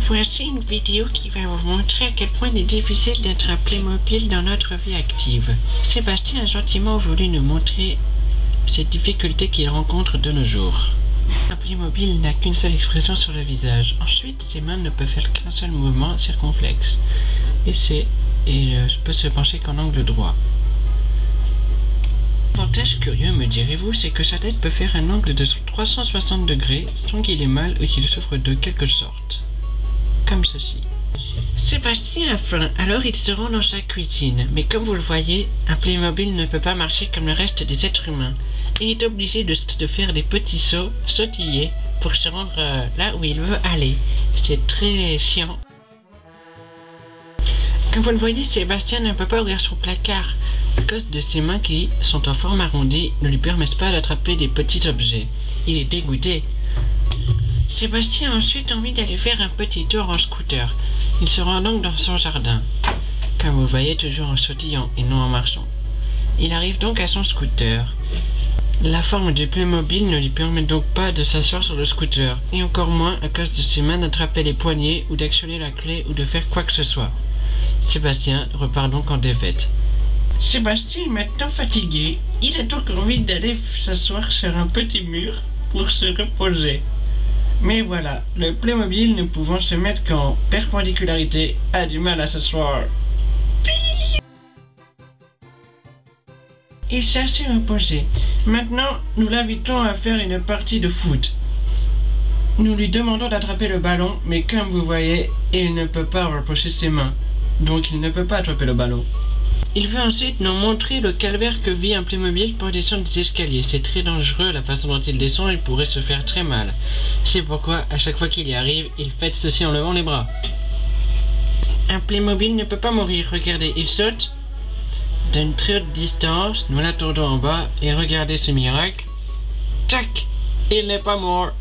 Voici une vidéo qui va vous montrer à quel point il est difficile d'être un Playmobil dans notre vie active. Sébastien a gentiment voulu nous montrer cette difficulté qu'il rencontre de nos jours. Un Playmobil n'a qu'une seule expression sur le visage. Ensuite, ses mains ne peuvent faire qu'un seul mouvement circonflexe. Et peut se pencher qu'en angle droit. L'avantage curieux, me direz-vous, c'est que sa tête peut faire un angle de 360 degrés sans qu'il ait mal ou qu'il souffre de quelque sorte. Comme ceci. Sébastien a faim, alors il se rend dans sa cuisine. Mais comme vous le voyez, un Playmobil ne peut pas marcher comme le reste des êtres humains. Il est obligé de faire des petits sauts, sautiller, pour se rendre là où il veut aller. C'est très chiant. Comme vous le voyez, Sébastien ne peut pas ouvrir son placard à cause de ses mains qui sont en forme arrondie ne lui permettent pas d'attraper des petits objets. Il est dégoûté. Sébastien a ensuite envie d'aller faire un petit tour en scooter. Il se rend donc dans son jardin, comme vous le voyez, toujours en sautillant et non en marchant. Il arrive donc à son scooter. La forme du Playmobil ne lui permet donc pas de s'asseoir sur le scooter, et encore moins à cause de ses mains d'attraper les poignées ou d'actionner la clé ou de faire quoi que ce soit. Sébastien repart donc en défaite. Sébastien est maintenant fatigué. Il a donc envie d'aller s'asseoir sur un petit mur pour se reposer. Mais voilà, le Playmobil ne pouvant se mettre qu'en perpendicularité a du mal à s'asseoir. Il s'est assez reposé. Maintenant, nous l'invitons à faire une partie de foot. Nous lui demandons d'attraper le ballon, mais comme vous voyez, il ne peut pas reposer ses mains. Donc il ne peut pas attraper le ballon. Il veut ensuite nous montrer le calvaire que vit un Playmobil pour descendre des escaliers. C'est très dangereux la façon dont il descend, il pourrait se faire très mal. C'est pourquoi, à chaque fois qu'il y arrive, il fait ceci en levant les bras. Un Playmobil ne peut pas mourir, regardez, il saute d'une très haute distance, nous l'attendons en bas, et regardez ce miracle. Tac! Il n'est pas mort.